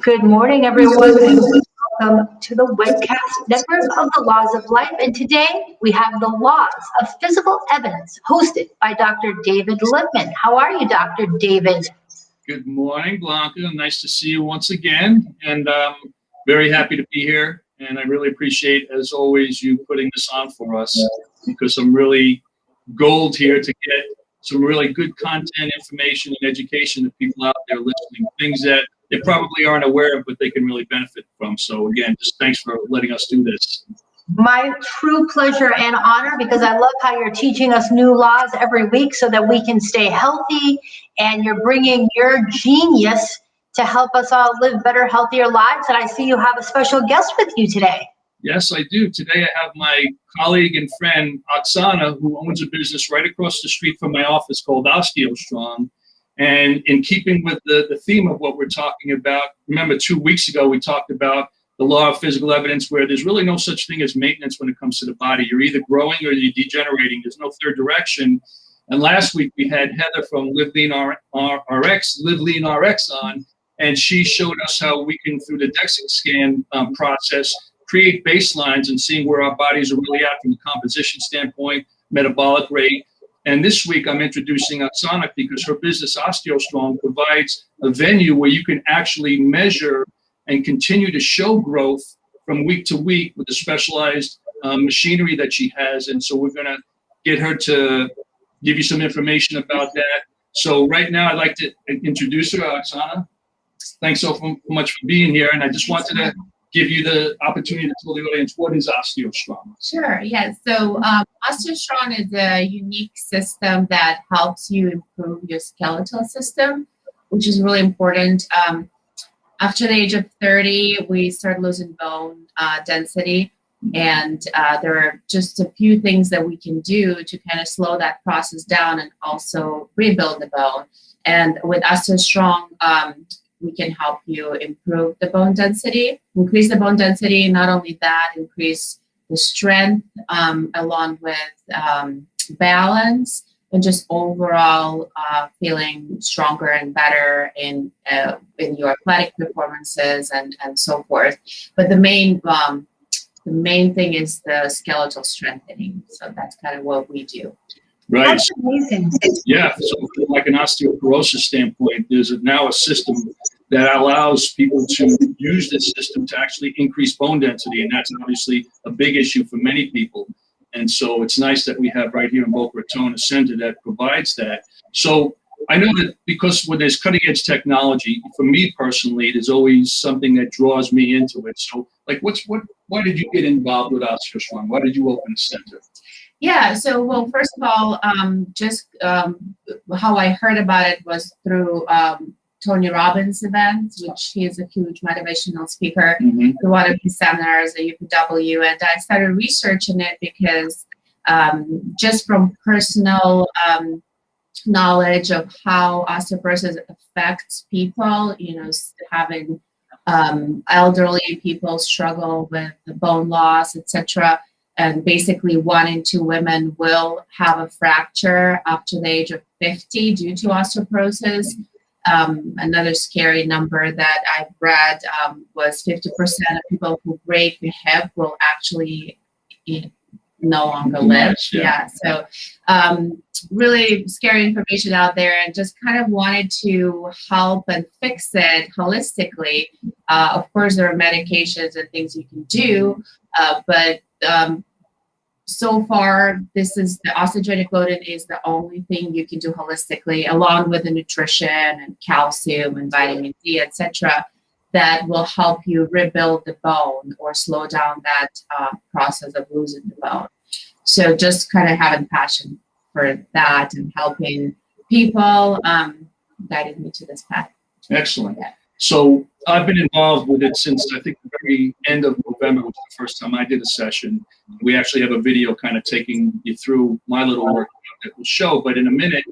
Good morning, everyone, and welcome to the webcast network of the Laws of Life. And today we have the Laws of Physical Evidence, hosted by Dr. David Lipman. How are you, Dr. David? Good morning, Blanca. Nice to see you once again, and very happy to be here. And I really appreciate, as always, you putting this on for us, because I'm really gold here to get some really good content, information, and education to people out there listening, things that they probably aren't aware of, but they can really benefit from. So again, just thanks for letting us do this. My true pleasure and honor, because I love how you're teaching us new laws every week so that we can stay healthy, and you're bringing your genius to help us all live better, healthier lives. And I see you have a special guest with you today. Yes, I do. Today I have my colleague and friend, Oxanna, who owns a business right across the street from my office called Osteostrong. And in keeping with the theme of what we're talking about, remember 2 weeks ago we talked about the law of physical evidence, where there's really no such thing as maintenance when it comes to the body. You're either growing or you're degenerating. There's no third direction. And last week we had Heather from Live Lean RX on, and she showed us how we can, through the DEXA scan process, create baselines and seeing where our bodies are really at from a composition standpoint, metabolic rate. And this week I'm introducing Oxanna because her business, Osteostrong, provides a venue where you can actually measure and continue to show growth from week to week with the specialized machinery that she has. And so we're going to get her to give you some information about that. So right now I'd like to introduce her, Oxanna. Thanks so much for being here. And I just wanted to give you the opportunity to tell the audience, what is Osteostrong? Sure, yes. So Osteostrong is a unique system that helps you improve your skeletal system, which is really important. After the age of 30, we start losing bone density, and there are just a few things that we can do to kind of slow that process down and also rebuild the bone. And with Osteostrong, we can help you improve the bone density, increase the bone density. Not only that, increase the strength along with balance, and just overall feeling stronger and better in your athletic performances and so forth. But the main thing is the skeletal strengthening. So that's kind of what we do. Right. That's amazing. Yeah. So from like an osteoporosis standpoint, there's now a system that allows people to use this system to actually increase bone density. And that's obviously a big issue for many people. And so it's nice that we have right here in Boca Raton a center that provides that. So I know that because when there's cutting edge technology, for me personally, there's always something that draws me into it. So like why did you get involved with Osteostrong? Why did you open a center? Yeah, so well, first of all, how I heard about it was through Tony Robbins' events, which he is a huge motivational speaker, through one of his seminars at UPW, and I started researching it because just from personal knowledge of how osteoporosis affects people, having elderly people struggle with the bone loss, etc., and basically 1 in 2 women will have a fracture after the age of 50 due to osteoporosis. Another scary number that I've read was 50% of people who break the hip will actually no longer live. Yeah. So really scary information out there, and just kind of wanted to help and fix it holistically. Of course, there are medications and things you can do, but so far, this is the osteogenic loading is the only thing you can do holistically, along with the nutrition and calcium and vitamin D, etc., that will help you rebuild the bone or slow down that process of losing the bone. So just kind of having passion for that and helping people guided me to this path. Excellent. Yeah. So I've been involved with it since I think the very end of November was the first time I did a session. We actually have a video kind of taking you through my little work that will show, but in a minute.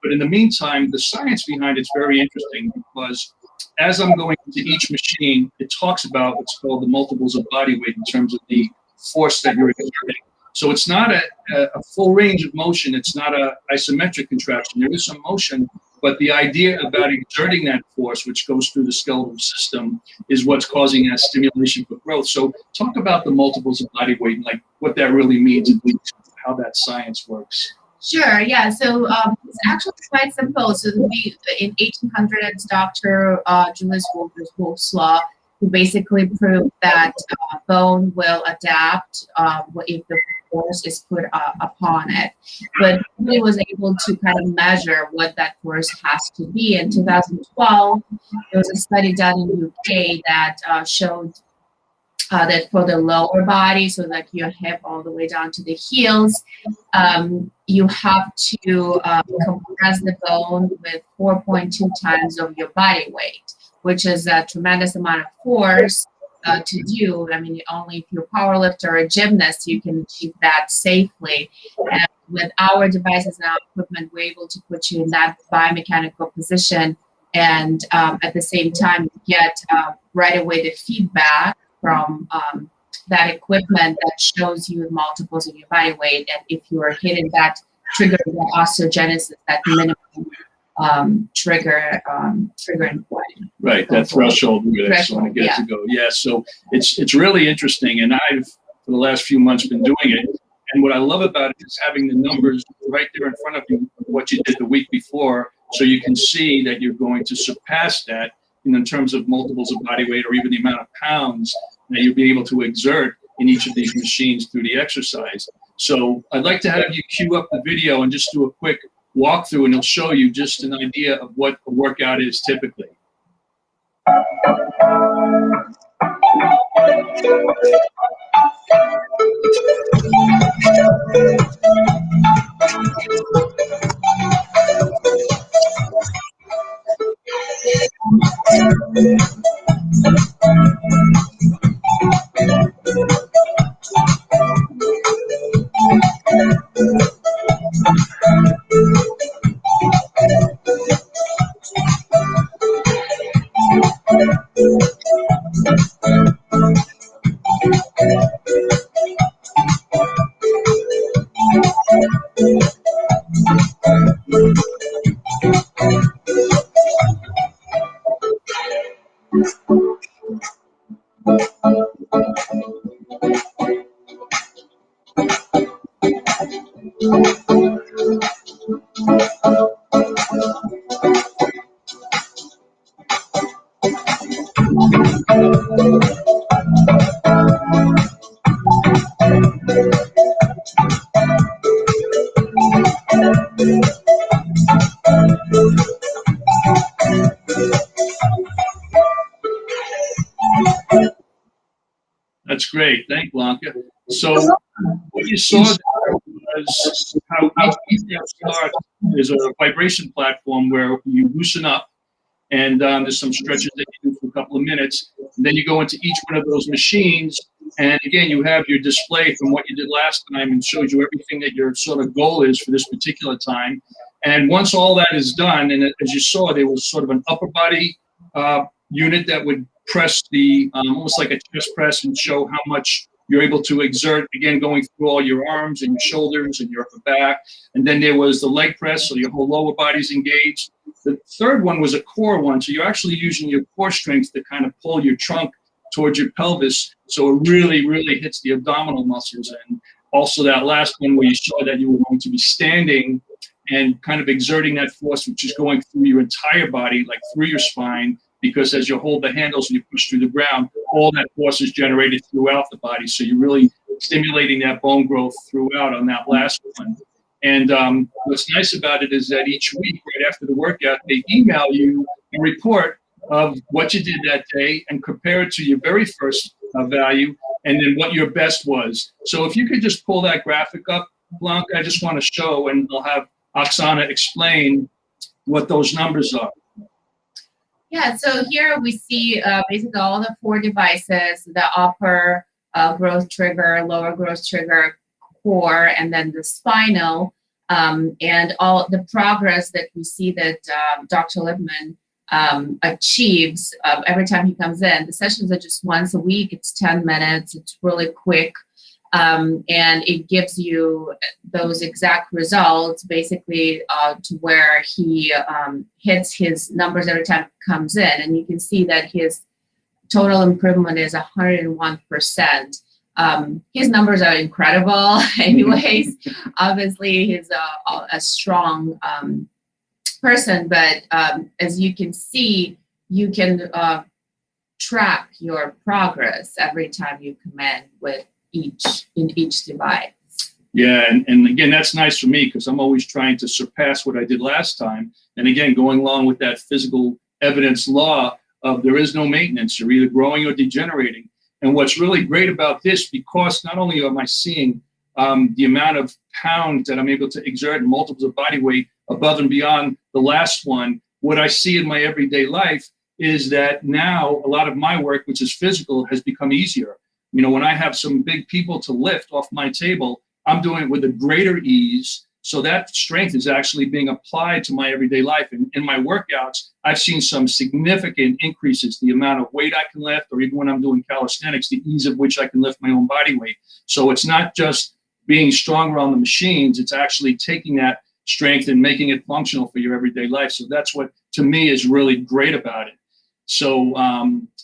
But in the meantime, the science behind it's very interesting, because as I'm going into each machine, it talks about what's called the multiples of body weight in terms of the force that you're exerting. So it's not a full range of motion. It's not a isometric contraction. There is some motion, But the idea about exerting that force, which goes through the skeletal system, is what's causing that stimulation for growth. So talk about the multiples of body weight and like what that really means and how that science works. Sure, yeah. So it's actually quite simple. So we, in 1800s, Dr. Julius Wolff's law, who basically proved that bone will adapt if the force is put upon it. But he was able to kind of measure what that force has to be. In 2012, there was a study done in the UK that showed that for the lower body, so like your hip all the way down to the heels, you have to compress the bone with 4.2 times of your body weight, which is a tremendous amount of force to do. I mean, only if you're a power lifter or a gymnast, you can achieve that safely. And with our devices and our equipment, we're able to put you in that biomechanical position and at the same time get right away the feedback from that equipment that shows you multiples of your body weight, and if you are hitting that trigger, the osteogenesis, that minimum trigger and point. Right, that threshold where that's when it gets to go. Yeah, so it's really interesting, and I've for the last few months been doing it. And what I love about it is having the numbers right there in front of you, what you did the week before, so you can see that you're going to surpass that in terms of multiples of body weight or even the amount of pounds that you'll be able to exert in each of these machines through the exercise. So I'd like to have you cue up the video and just do a quick walkthrough, and it'll show you just an idea of what a workout is typically. That's great. Thank you, Blanca. So what you saw there was how each start is a vibration platform where you loosen up, and there's some stretches that you do for a couple of minutes. And then you go into each one of those machines, and again, you have your display from what you did last time and shows you everything that your sort of goal is for this particular time. And once all that is done, and as you saw, there was sort of an upper body unit that would press the almost like a chest press and show how much you're able to exert, again, going through all your arms and your shoulders and your upper back. And then there was the leg press, so your whole lower body's engaged. The third one was a core one, so you're actually using your core strength to kind of pull your trunk towards your pelvis, so it really, really hits the abdominal muscles. And also that last one where you saw that you were going to be standing and kind of exerting that force, which is going through your entire body, like through your spine, because as you hold the handles and you push through the ground, all that force is generated throughout the body. So you're really stimulating that bone growth throughout on that last one. And what's nice about it is that each week, right after the workout, they email you a report of what you did that day and compare it to your very first value and then what your best was. So if you could just pull that graphic up, Blanca, I just want to show, and I'll have Oxanna explain what those numbers are. Yeah, so here we see basically all the 4 devices, the upper growth trigger, lower growth trigger, core, and then the spinal, and all the progress that we see that Dr. Lipman achieves every time he comes in. The sessions are just once a week. It's 10 minutes. It's really quick. And it gives you those exact results, basically to where he hits his numbers every time it comes in. And you can see that his total improvement is 101%. His numbers are incredible anyways. Obviously, he's a strong person, but as you can see, you can track your progress every time you come in with each device. Yeah, and again, that's nice for me because I'm always trying to surpass what I did last time. And again, going along with that physical evidence law of there is no maintenance, you're either growing or degenerating. And what's really great about this, because not only am I seeing the amount of pounds that I'm able to exert in multiples of body weight above and beyond the last one, what I see in my everyday life is that now a lot of my work, which is physical, has become easier. You know, when I have some big people to lift off my table, I'm doing it with a greater ease. So that strength is actually being applied to my everyday life. And in my workouts, I've seen some significant increases, the amount of weight I can lift, or even when I'm doing calisthenics, the ease of which I can lift my own body weight. So it's not just being stronger on the machines, it's actually taking that strength and making it functional for your everyday life. So that's what, to me, is really great about it. So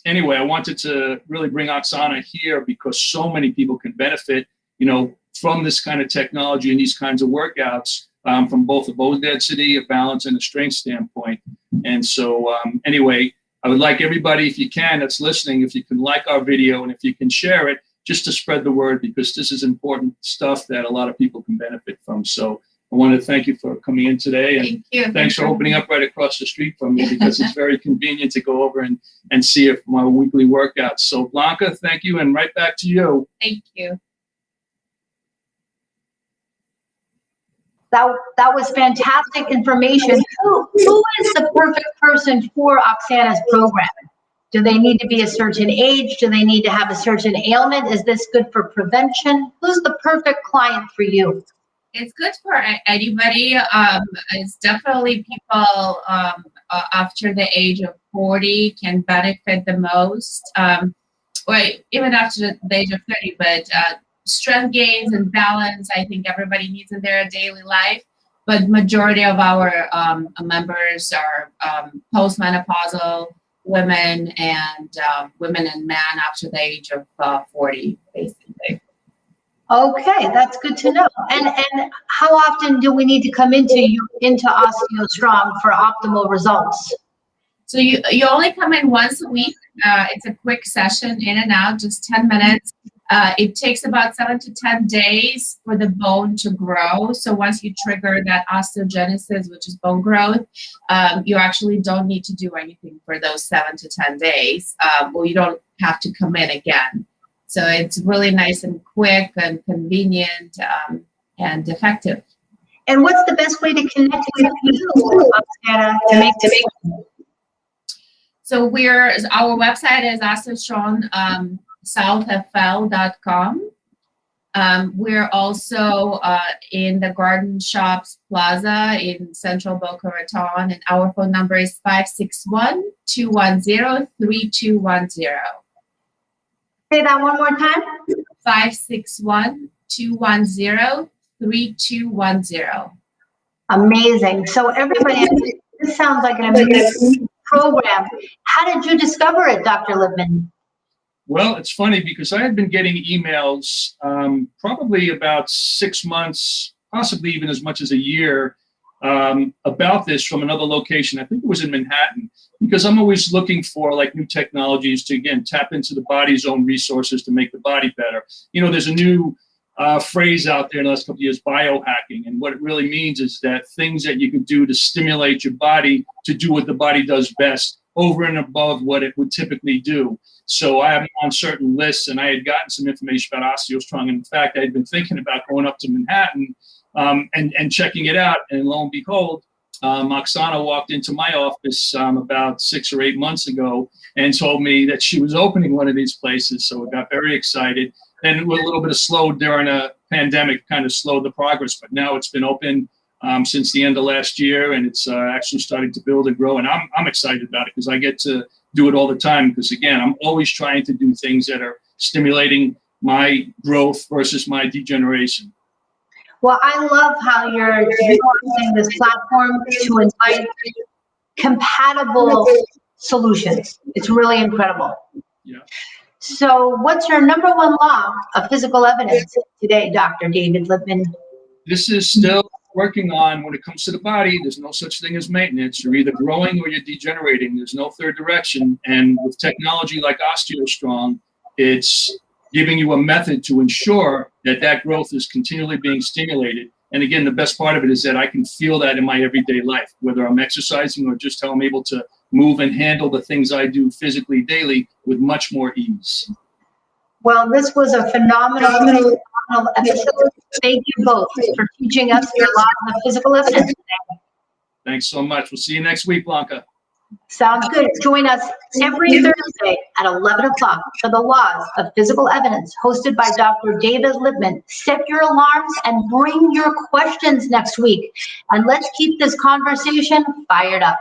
anyway, I wanted to really bring Oxanna here because so many people can benefit, you know, from this kind of technology and these kinds of workouts from both a bone density, a balance, and a strength standpoint. And so anyway, I would like everybody, if you can, that's listening, if you can like our video and if you can share it, just to spread the word, because this is important stuff that a lot of people can benefit from. So I want to thank you for coming in today. And Thank you. Thanks for opening up right across the street from me, because it's very convenient to go over and see it for my weekly workouts. So Blanca, thank you. And right back to you. Thank you. That was fantastic information. Who is the perfect person for Oxanna's program? Do they need to be a certain age? Do they need to have a certain ailment? Is this good for prevention? Who's the perfect client for you? It's good for anybody. It's definitely people after the age of 40 can benefit the most, or even after the age of 30, but strength gains and balance, I think everybody needs in their daily life, but majority of our members are postmenopausal women and women and men after the age of 40, basically. Okay, that's good to know. And how often do we need to come into Osteostrong for optimal results? So you only come in once a week. It's a quick session, in and out, just 10 minutes. It takes about 7 to 10 days for the bone to grow. So once you trigger that osteogenesis, which is bone growth, you actually don't need to do anything for those 7 to 10 days. Well, you don't have to come in again. So it's really nice and quick and convenient and effective. And what's the best way to connect with you, Oxanna, to make this? So our website is Osteostrong southfl.com. We're also in the Garden Shops Plaza in Central Boca Raton, and our phone number is 561-210-3210. Say that one more time. 561-210-3210. Amazing. So everybody, this sounds like an amazing program. How did you discover it, Dr. Lipman? Well, it's funny because I had been getting emails probably about 6 months, possibly even as much as a year, about this from another location. I think it was in Manhattan, because I'm always looking for like new technologies to, again, tap into the body's own resources to make the body better. You know, there's a new phrase out there in the last couple of years, biohacking. And what it really means is that things that you can do to stimulate your body to do what the body does best over and above what it would typically do. So I am on certain lists, and I had gotten some information about Osteostrong. And in fact, I had been thinking about going up to Manhattan and checking it out. And lo and behold, Oxanna walked into my office about 6 or 8 months ago and told me that she was opening one of these places. So I got very excited. And with a little bit of slow during a pandemic, kind of slowed the progress. But now it's been open since the end of last year, and it's actually starting to build and grow. And I'm excited about it because I get to do it all the time. Because again, I'm always trying to do things that are stimulating my growth versus my degeneration. Well, I love how you're using this platform to invite compatible solutions. It's really incredible. Yeah. So what's your number one law of physical evidence today, Dr. David Lipman? This is still working on when it comes to the body. There's no such thing as maintenance. You're either growing or you're degenerating. There's no third direction. And with technology like Osteostrong, it's giving you a method to ensure that that growth is continually being stimulated. And again, the best part of it is that I can feel that in my everyday life, whether I'm exercising or just how I'm able to move and handle the things I do physically daily with much more ease. Well, this was a phenomenal episode. Thank you both for teaching us your laws of physical evidence today. Thanks so much. We'll see you next week, Blanca. Sounds good. Join us every Thursday at 11 o'clock for the Laws of Physical Evidence, hosted by Dr. David Lipman. Set your alarms and bring your questions next week. And let's keep this conversation fired up.